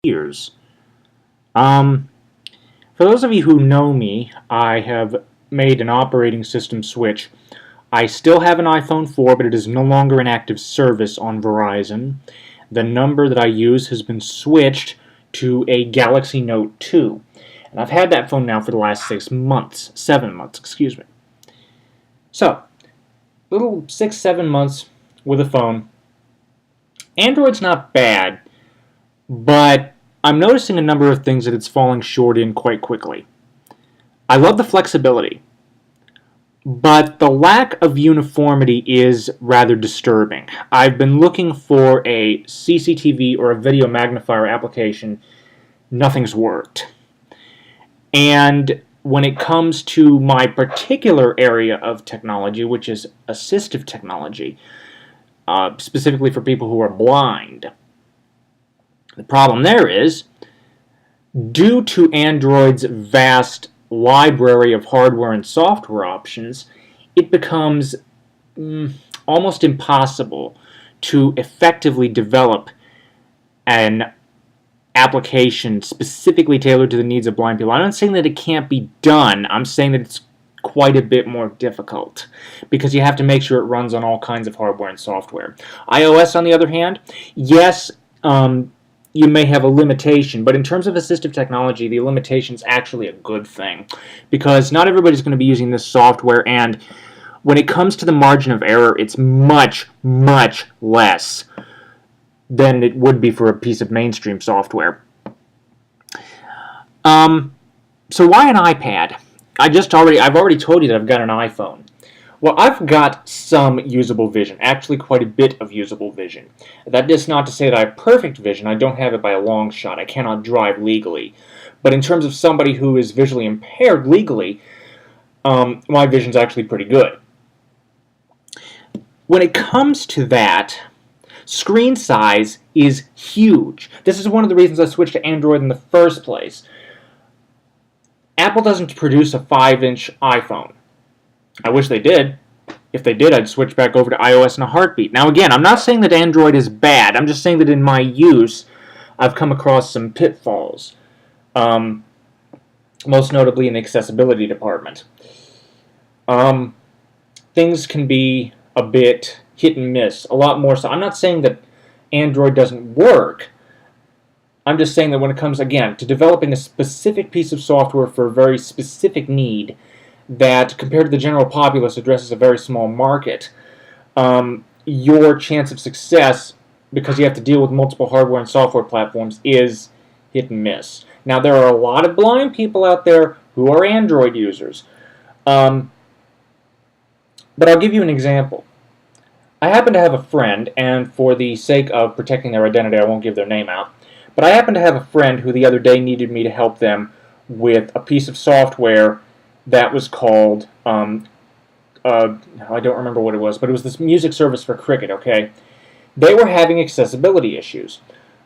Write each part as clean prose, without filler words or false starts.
years. Um, for those of you who know me, I have made an operating system switch. I still have an iPhone 4, but it is no longer in active service on Verizon. The number that I use has been switched to a Galaxy Note 2. And I've had that phone now for the last 7 months, excuse me. So, little 7 months with a phone. Android's not bad, but I'm noticing a number of things that it's falling short in quite quickly. I love the flexibility, but the lack of uniformity is rather disturbing. I've been looking for a CCTV or a video magnifier application. Nothing's worked. And when it comes to my particular area of technology, which is assistive technology, specifically for people who are blind, the problem there is, due to Android's vast library of hardware and software options, it becomes almost impossible to effectively develop an application specifically tailored to the needs of blind people. I'm not saying that it can't be done. I'm saying that it's quite a bit more difficult because you have to make sure it runs on all kinds of hardware and software. iOS, on the other hand, yes, you may have a limitation, but in terms of assistive technology, the limitation is actually a good thing because not everybody's going to be using this software, and when it comes to the margin of error, it's much, much less than it would be for a piece of mainstream software. So why an iPad? I've already told you that I've got an iPhone. Well, I've got some usable vision, actually quite a bit of usable vision. That is not to say that I have perfect vision. I don't have it by a long shot. I cannot drive legally. But in terms of somebody who is visually impaired legally, my vision's actually pretty good. When it comes to that, screen size is huge. This is one of the reasons I switched to Android in the first place. Apple doesn't produce a 5-inch iPhone. I wish they did. If they did, I'd switch back over to iOS in a heartbeat. Now again, I'm not saying that Android is bad. I'm just saying that in my use, I've come across some pitfalls. Most notably in the accessibility department. Things can be a bit hit and miss, a lot more so. I'm not saying that Android doesn't work. I'm just saying that when it comes, again, to developing a specific piece of software for a very specific need that, compared to the general populace, addresses a very small market, your chance of success, because you have to deal with multiple hardware and software platforms, is hit and miss. Now, there are a lot of blind people out there who are Android users. But I'll give you an example. I happen to have a friend, and for the sake of protecting their identity, I won't give their name out, but I happen to have a friend who the other day needed me to help them with a piece of software that was called, I don't remember what it was, but it was this music service for cricket, okay? They were having accessibility issues.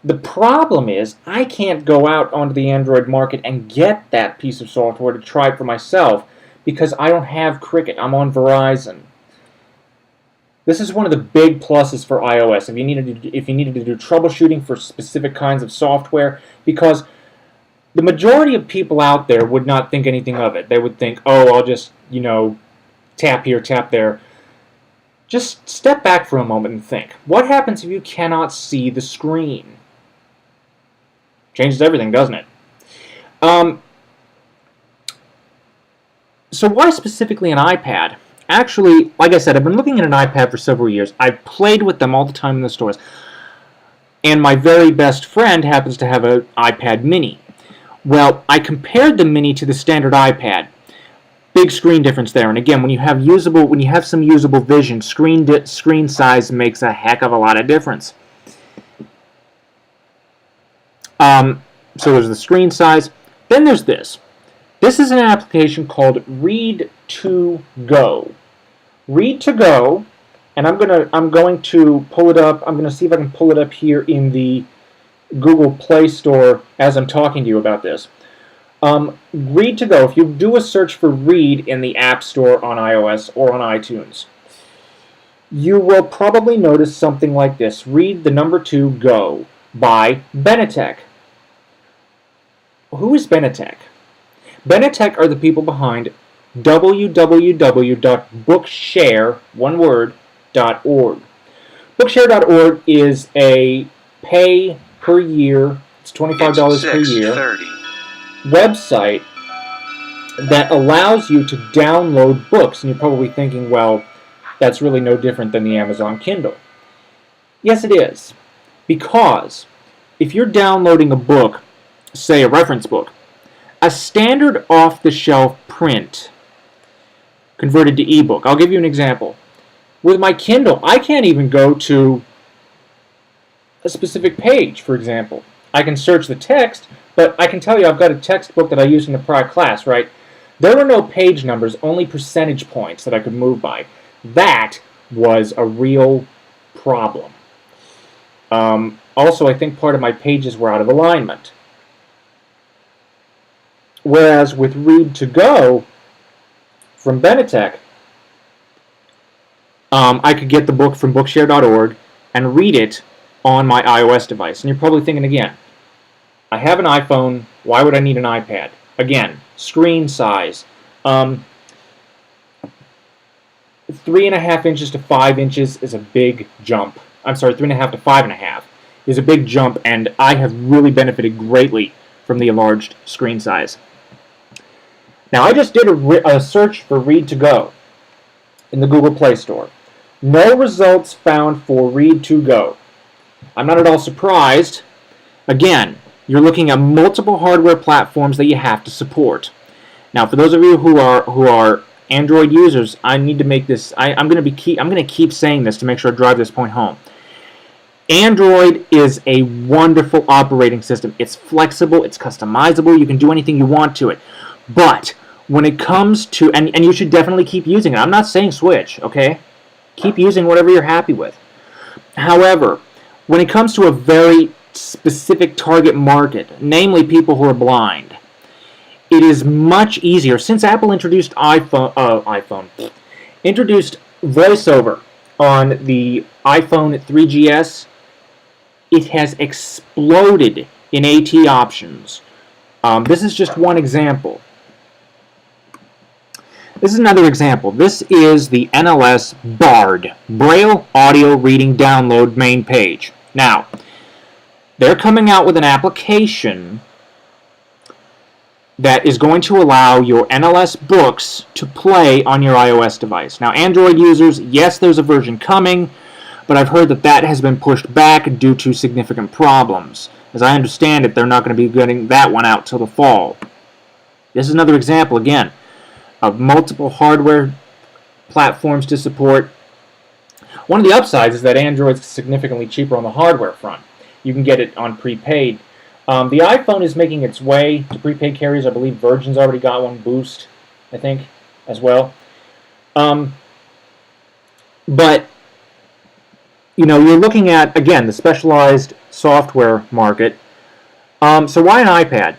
The problem is, I can't go out onto the Android market and get that piece of software to try it for myself because I don't have Cricket. I'm on Verizon. This is one of the big pluses for iOS if you needed to do troubleshooting for specific kinds of software, because the majority of people out there would not think anything of it. They would think, oh, I'll just, tap here, tap there. Just step back for a moment and think. What happens if you cannot see the screen? Changes everything, doesn't it? So why specifically an iPad? Actually, like I said, I've been looking at an iPad for several years. I've played with them all the time in the stores. And my very best friend happens to have an iPad mini. Well, I compared the mini to the standard iPad. Big screen difference there. And again, when you have some usable vision, screen size makes a heck of a lot of difference. So there's the screen size. Then there's this. This is an application called Read2Go. Read2Go, and I'm going to pull it up. I'm going to see if I can pull it up here in the Google Play Store as I'm talking to you about this. Read2Go, if you do a search for Read in the App Store on iOS or on iTunes, you will probably notice something like this. Read the number 2 Go by Benetech. Who is Benetech? Benetech are the people behind www.bookshare.org. Bookshare.org is a pay per year, it's $25 per year, website that allows you to download books. And you're probably thinking, well, that's really no different than the Amazon Kindle. Yes, it is. Because if you're downloading a book, say a reference book, a standard off-the-shelf print converted to ebook. I'll give you an example. With my Kindle, I can't even go to a specific page, for example. I can search the text, but I can tell you I've got a textbook that I used in a prior class, right? There were no page numbers, only percentage points that I could move by. That was a real problem. Also, I think part of my pages were out of alignment. Whereas with Read2Go from Benetech, I could get the book from bookshare.org and read it on my iOS device. And you're probably thinking again, I have an iPhone, why would I need an iPad? Again, screen size. 3.5 inches to 5 inches is a big jump. I'm sorry, 3.5 to 5.5 is a big jump, and I have really benefited greatly from the enlarged screen size. Now, I just did a search for Read2Go in the Google Play Store. No results found for Read2Go. I'm not at all surprised. Again, you're looking at multiple hardware platforms that you have to support. Now, for those of you who are Android users, I need to make this. I'm going to keep saying this to make sure I drive this point home. Android is a wonderful operating system. It's flexible. It's customizable. You can do anything you want to it. But when it comes to, and you should definitely keep using it. I'm not saying switch, okay? Keep using whatever you're happy with. However, when it comes to a very specific target market, namely people who are blind, it is much easier. Since Apple introduced introduced VoiceOver on the iPhone 3GS, it has exploded in AT options. This is just one example. This is another example. This is the NLS Bard, Braille Audio Reading Download main page. Now, they're coming out with an application that is going to allow your NLS books to play on your iOS device. Now, Android users, yes, there's a version coming, but I've heard that has been pushed back due to significant problems. As I understand it, they're not going to be getting that one out till the fall. This is another example, again, of multiple hardware platforms to support. One of the upsides is that Android's significantly cheaper on the hardware front. You can get it on prepaid. The iPhone is making its way to prepaid carriers. I believe Virgin's already got one, Boost, I think, as well. But, you know, you're looking at, again, the specialized software market. So why an iPad?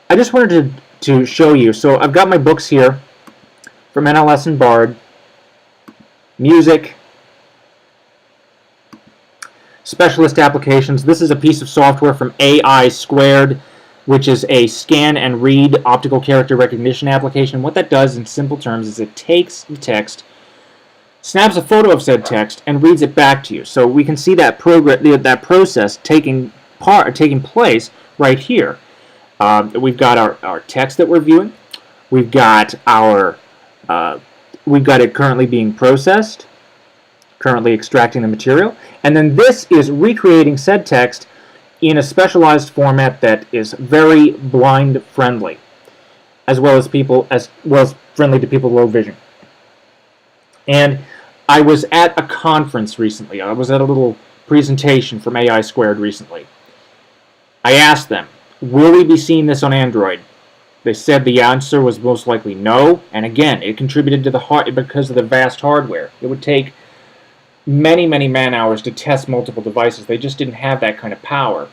I just wanted to show you. So I've got my books here from NLS and Bard. Music. Specialist applications. This is a piece of software from AI Squared, which is a scan and read optical character recognition application. What that does in simple terms is it takes the text, snaps a photo of said text, and reads it back to you. So we can see that process taking place right here. We've got our text that we're viewing. We've got it currently being processed, currently extracting the material, and then this is recreating said text in a specialized format that is very blind friendly, as well as friendly to people with low vision. And I was at a conference recently. I was at a little presentation from AI Squared recently. I asked them, will we be seeing this on Android? They said the answer was most likely no, and again, it contributed to because of the vast hardware. It would take many, many man-hours to test multiple devices. They just didn't have that kind of power.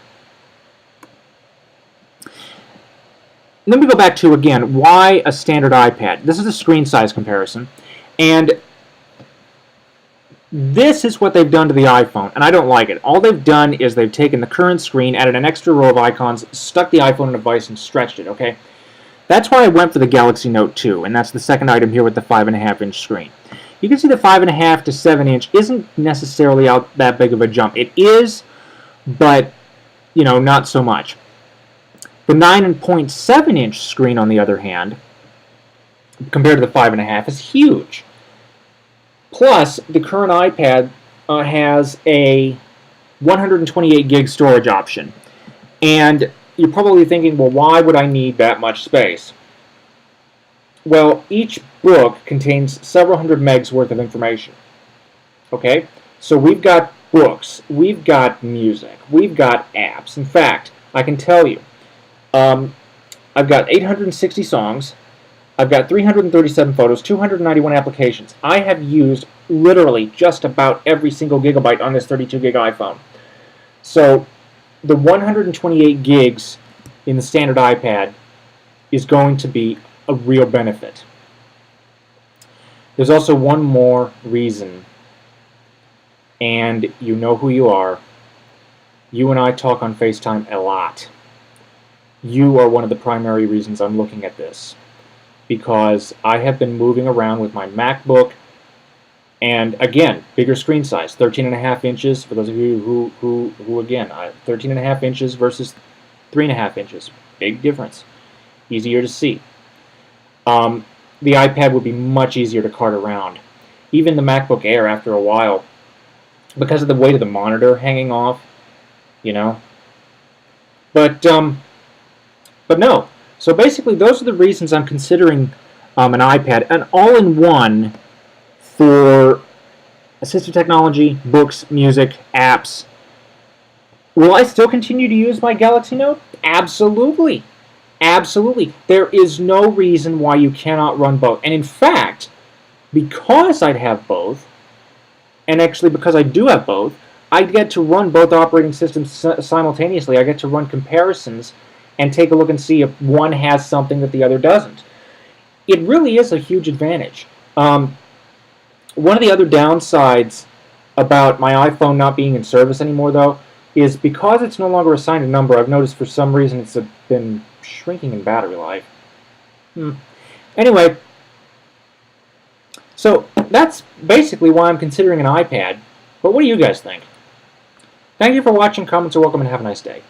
Let me go back to, again, why a standard iPad. This is a screen size comparison, and This is what they've done to the iPhone, and I don't like it. All they've done is they've taken the current screen, added an extra row of icons, stuck the iPhone in a device, and stretched it, okay? That's why I went for the Galaxy Note 2, and that's the second item here with the 5.5-inch screen. You can see the 5.5 to 7-inch isn't necessarily out that big of a jump. It is, but, you know, not so much. The 9.7-inch screen, on the other hand, compared to the 5.5, is huge. Plus, the current iPad has a 128 gig storage option. And you're probably thinking, well, why would I need that much space? Well, each book contains several hundred megs worth of information. Okay? So we've got books, we've got music, we've got apps. In fact, I can tell you, I've got 860 songs, I've got 337 photos, 291 applications. I have used literally just about every single gigabyte on this 32 gig iPhone. So the 128 gigs in the standard iPad is going to be a real benefit. There's also one more reason, and you know who you are. You and I talk on FaceTime a lot. You are one of the primary reasons I'm looking at this, because I have been moving around with my MacBook, and again, bigger screen size, 13.5 inches, for those of you who again, 13.5 inches versus 3.5 inches, big difference, easier to see. The iPad would be much easier to cart around. Even the MacBook Air, after a while, because of the weight of the monitor hanging off, you know. But no. So basically, those are the reasons I'm considering an iPad, an all-in-one for assistive technology, books, music, apps. Will I still continue to use my Galaxy Note? Absolutely. Absolutely. There is no reason why you cannot run both. And in fact, because I'd have both, and actually because I do have both, I get to run both operating systems simultaneously. I get to run comparisons and take a look and see if one has something that the other doesn't. It really is a huge advantage. One of the other downsides about my iPhone not being in service anymore, though, is because it's no longer assigned a number, I've noticed for some reason it's been shrinking in battery life. Anyway, so that's basically why I'm considering an iPad. But what do you guys think? Thank you for watching. Comments are welcome, and have a nice day.